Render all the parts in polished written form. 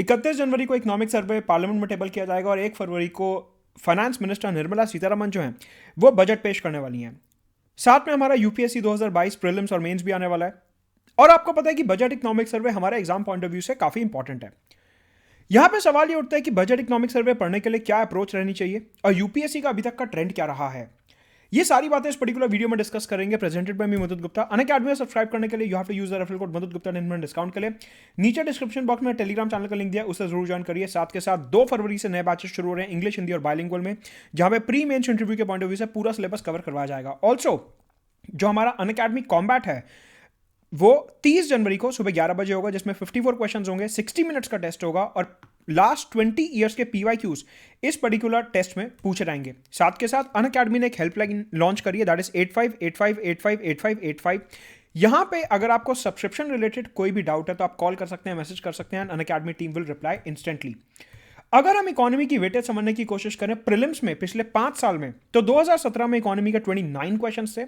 31 जनवरी को economic survey parliament में table किया जाएगा और 1 फरवरी को फाइनेंस मिनिस्टर निर्मला सीतारमण जो हैं वो बजट पेश करने वाली हैं। साथ में हमारा यूपीएससी 2022 प्रीलिम्स और मेंस भी आने वाला है। और आपको पता है कि बजट इकोनॉमिक सर्वे हमारे एग्जाम पॉइंट ऑफ व्यू से काफी इंपॉर्टेंट है। यहां पे सवाल ये उठता है कि बजट इकोनॉमिक सर्वे पढ़ने के लिए क्या अप्रोच रहनी चाहिए और यूपीएससी का अभी तक का ट्रेंड क्या रहा है। ये सारी बातें इस पर्टिकुलर वीडियो में डिस्कस करेंगे। Presented by me Madhut Gupta. Unacademy में सब्सक्राइब करने के लिए you have to use the referral code Madhut Gupta 10% discount के लिए नीचे डिस्क्रिप्शन बॉक्स में टेलीग्राम चैनल का लिंक दिया, उसे जरूर ज्वाइन करिए। साथ के साथ 2 फरवरी से नए बैचेस शुरू हो रहे हैं इंग्लिश, हिंदी और बाइलिंगुअल में, जहां पे प्री मेंस इंटरव्यू के पॉइंट ऑफ व्यू से पूरा सिलेबस कवर करवाया जाएगा। ऑल्सो जो हमारा अनअकैडमी कॉम्बैट है वो 30 जनवरी को सुबह 11 बजे होगा, जिसमें 54 क्वेश्चंस होंगे, 60 मिनट्स का टेस्ट होगा और लास्ट 20 ईयर्स के पीवाईक्यूज इस पर्टिकुलर टेस्ट में पूछे जाएंगे। साथ के साथ अनअकैडमी ने एक हेल्पलाइन लॉन्च करी है, दैट इज 8585858585। यहां पे अगर आपको सब्सक्रिप्शन रिलेटेड कोई भी डाउट है तो आप कॉल कर सकते हैं, मैसेज कर सकते हैं, Unacademy team will reply instantly. अगर हम इकोनॉमी की वेटेज समझने की कोशिश करें प्रीलिम्स में पिछले 5 साल में, तो 2017 में इकोनॉमी के 29 क्वेश्चन थे,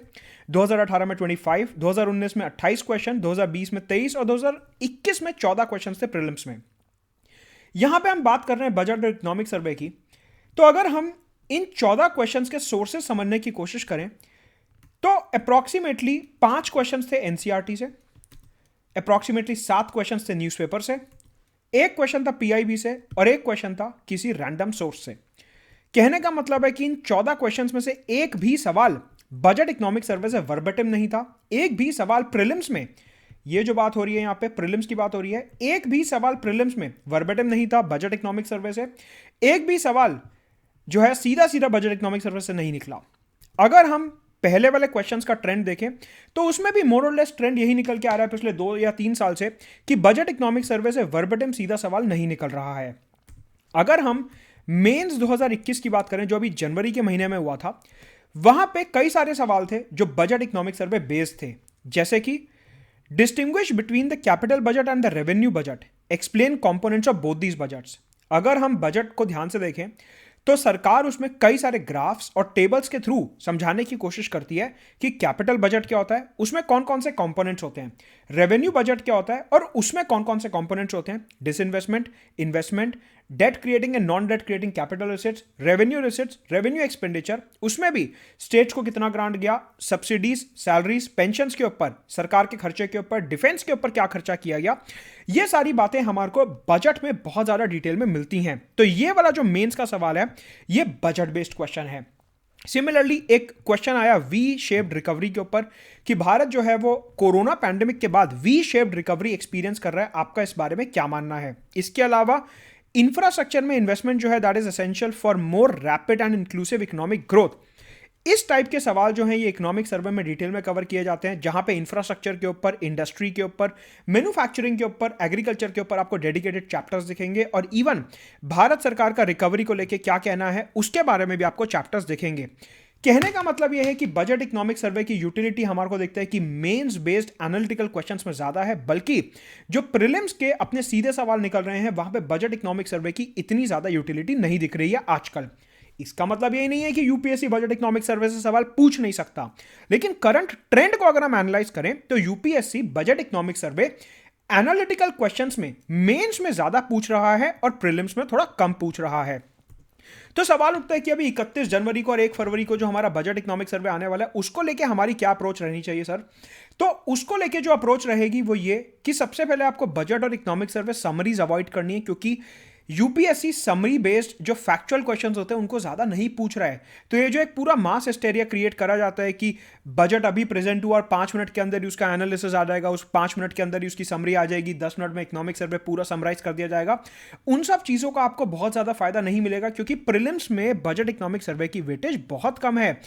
2018 में 25, 2019 में 28 क्वेश्चन, 2020 में 23 और 2021 में 14 क्वेश्चन थे प्रीलिम्स में। यहां पे हम बात कर रहे हैं बजट और इकोनॉमिक सर्वे की। तो अगर हम इन 14 क्वेश्चंस के सोर्सेस समझने की कोशिश करें तो अप्रॉक्सीमेटली 5 क्वेश्चंस थे एनसीईआरटी से, अप्रॉक्सीमेटली 7 क्वेश्चंस थे न्यूज़पेपर से, 1 क्वेश्चन था पीआईबी से और 1 क्वेश्चन था किसी रैंडम सोर्स से। कहने का मतलब है कि इन 14 क्वेश्चंस में से एक भी सवाल बजट इकोनॉमिक सर्वे से वर्बेटिम नहीं था। एक भी सवाल प्रीलिम्स में, ये जो बात हो रही है यहां पे प्रीलिम्स की बात हो रही है, एक भी सवाल प्रीलिम्स में वर्बेटिम नहीं था बजट इकोनॉमिक सर्वे से। एक भी सवाल जो है सीधा सीधा बजट इकोनॉमिक सर्वे से नहीं निकला। अगर हम पहले वाले क्वेश्चंस का ट्रेंड देखें तो उसमें भी मोर और लेस ट्रेंड यही निकल के आ रहा है पिछले 2 या 3 साल से कि बजट इकोनॉमिक सर्वे से वर्बेटिम सीधा सवाल नहीं निकल रहा है। अगर हम मेंस 2021 की बात करें जो अभी जनवरी के महीने में हुआ था, वहां पे कई सारे सवाल थे जो बजट इकोनॉमिक सर्वे बेस्ड थे, जैसे कि distinguish between the capital budget and the revenue budget, explain components of both these budgets. अगर हम बजट को ध्यान से देखें तो सरकार उसमें कई सारे ग्राफ्स और टेबल्स के थ्रू समझाने की कोशिश करती है कि कैपिटल बजट क्या होता है, उसमें कौन कौन से कंपोनेंट्स होते हैं, रेवेन्यू बजट क्या होता है और उसमें कौन कौन से कंपोनेंट्स होते हैं, disinvestment, investment, debt creating and non debt creating capital receipts, revenue expenditure, उसमें भी स्टेट्स को कितना ग्रांट गया, सब्सिडीज, सैलरीज, पेंशंस के ऊपर, सरकार के खर्चे के ऊपर, डिफेंस के ऊपर क्या खर्चा किया गया, ये सारी बातें हमारे को बजट में बहुत ज्यादा डिटेल में मिलती हैं। तो ये वाला जो मेंस का सवाल है ये बजट बेस्ड क्वेश्चन है। सिमिलरली एक क्वेश्चन आया वी शेप्ड रिकवरी के ऊपर कि भारत जो है वो कोरोना पैंडेमिक के बाद वी शेप्ड रिकवरी एक्सपीरियंस कर रहा है, आपका इस बारे में क्या मानना है। इसके अलावा इंफ्रास्ट्रक्चर में इन्वेस्टमेंट जो है that is essential for more rapid and inclusive economic growth. इस टाइप के सवाल जो हैं ये इकोनॉमिक सर्वे में डिटेल में कवर किए जाते हैं, जहां पे इंफ्रास्ट्रक्चर के ऊपर, इंडस्ट्री के ऊपर, मैन्युफैक्चरिंग के ऊपर, एग्रीकल्चर के ऊपर आपको डेडिकेटेड चैप्टर्स दिखेंगे और इवन भारत सरकार का रिकवरी को लेके क्या कहना है उसके बारे में भी आपको चैप्टर्स दिखेंगे। कहने का मतलब यह है कि बजट इकोनॉमिक सर्वे की यूटिलिटी हमारे को देखता है कि मेंस बेस्ड एनालिटिकल क्वेश्चंस में ज्यादा है, बल्कि जो प्रीलिम्स के अपने सीधे सवाल निकल रहे हैं वहां पे बजट इकोनॉमिक सर्वे की इतनी ज्यादा यूटिलिटी नहीं दिख रही है आजकल। इसका मतलब यही नहीं है कि यूपीएससी बजट इकोनॉमिक सर्वे से सवाल पूछ नहीं सकता, लेकिन करंट ट्रेंड को अगर हम एनालाइज करें तो UPSC budget economic survey analytical questions में मेंस में ज्यादा पूछ रहा है और प्रीलिम्स में थोड़ा कम पूछ रहा है। तो सवाल उठता है कि अभी 31 जनवरी को और 1 फरवरी को जो हमारा बजट इकोनॉमिक सर्वे आने वाला है उसको लेके हमारी क्या अप्रोच रहनी चाहिए सर। तो उसको लेके जो अप्रोच रहेगी वो ये कि सबसे पहले आपको बजट और इकोनॉमिक सर्वे समरीज अवॉइड करनी है, क्योंकि यूपीएससी समरी बेस्ड जो फैक्चुअल क्वेश्चंस होते हैं उनको ज्यादा नहीं पूछ रहा है। तो ये जो एक पूरा मास हिस्टेरिया क्रिएट करा जाता है कि बजट अभी प्रेजेंट हुआ और 5 मिनट के अंदर ही उसका एनालिसिस आ जाएगा, उस 5 मिनट के अंदर ही उसकी समरी आ जाएगी, 10 मिनट में इकोनॉमिक सर्वे पूरा समराइज कर दिया जाएगा, उन सब चीजों का आपको बहुत ज्यादा फायदा नहीं मिलेगा, क्योंकि प्रीलिम्स में बजट इकोनॉमिक सर्वे की वेटेज बहुत कम है।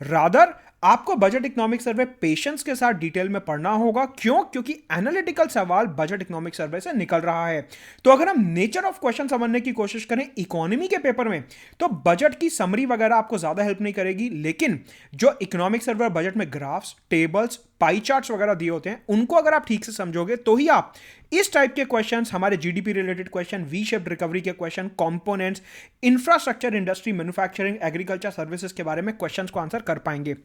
रादर आपको बजट इकोनॉमिक सर्वे पेशेंस के साथ डिटेल में पढ़ना होगा। क्यों? क्योंकि एनालिटिकल सवाल बजट इकोनॉमिक सर्वे से निकल रहा है। तो अगर हम नेचर ऑफ क्वेश्चन समझने की कोशिश करें इकोनॉमी के पेपर में तो बजट की समरी वगैरह आपको ज्यादा हेल्प नहीं करेगी, लेकिन जो इकोनॉमिक सर्वे बजट में ग्राफ्स, टेबल्स, पाई चार्ट्स वगैरह दिए होते हैं उनको अगर आप ठीक से समझोगे तो ही आप इस टाइप के क्वेश्चंस, हमारे GDP related question, V shaped recovery के question, components, infrastructure, industry, manufacturing, agriculture services के बारे में क्वेश्चंस को आंसर कर पाएंगे।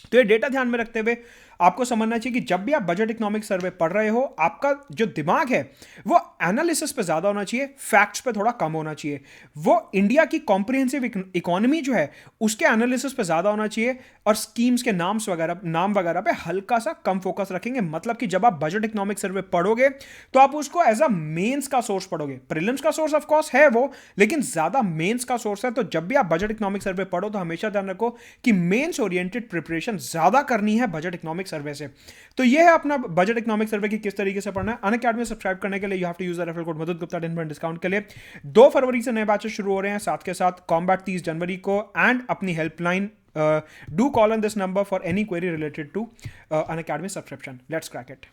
तो ये डेटा ध्यान में रखते हुए आपको समझना चाहिए कि जब भी आप बजट इकोनॉमिक सर्वे पढ़ रहे हो, आपका जो दिमाग है वो एनालिसिस पे ज़्यादा होना चाहिए, फैक्ट्स पे थोड़ा कम होना चाहिए। वो इंडिया की कॉम्प्रिहेंसिव इकोनॉमी जो है उसके एनालिसिस पे ज़्यादा होना चाहिए, और स्कीम्स के नाम वगैरह पे हल्का सा कम फोकस रखेंगे। मतलब कि जब आप बजट इकोनॉमिक सर्वे पढ़ोगे तो आप उसको एज अ मेंस का सोर्स पढ़ोगे। प्रीलिम्स का सोर्स ऑफ कोर्स है वो, लेकिन ज़्यादा मेंस का सोर्स है। तो जब भी आप बजट इकोनॉमिक सर्वे पढ़ो तो हमेशा ध्यान रखो कि मेंस ओरिएंटेड प्रिपरेशन ज़्यादा करनी है बजट इकोनॉमिक सर्वे से। तो ये है अपना बजट इकोनॉमिक सर्वे की किस तरीके से पढ़ना है। अनअकैडमी सब्सक्राइब करने के लिए you have to use the referral code Madhur Gupta 10% discount के लिए। 2 फरवरी से नए बैचेस शुरू हो रहे हैं, साथ के साथ कॉम्बैट 30 जनवरी को, एंड अपनी helpline do call on this number for any query related to Unacademy subscription. Let's crack it.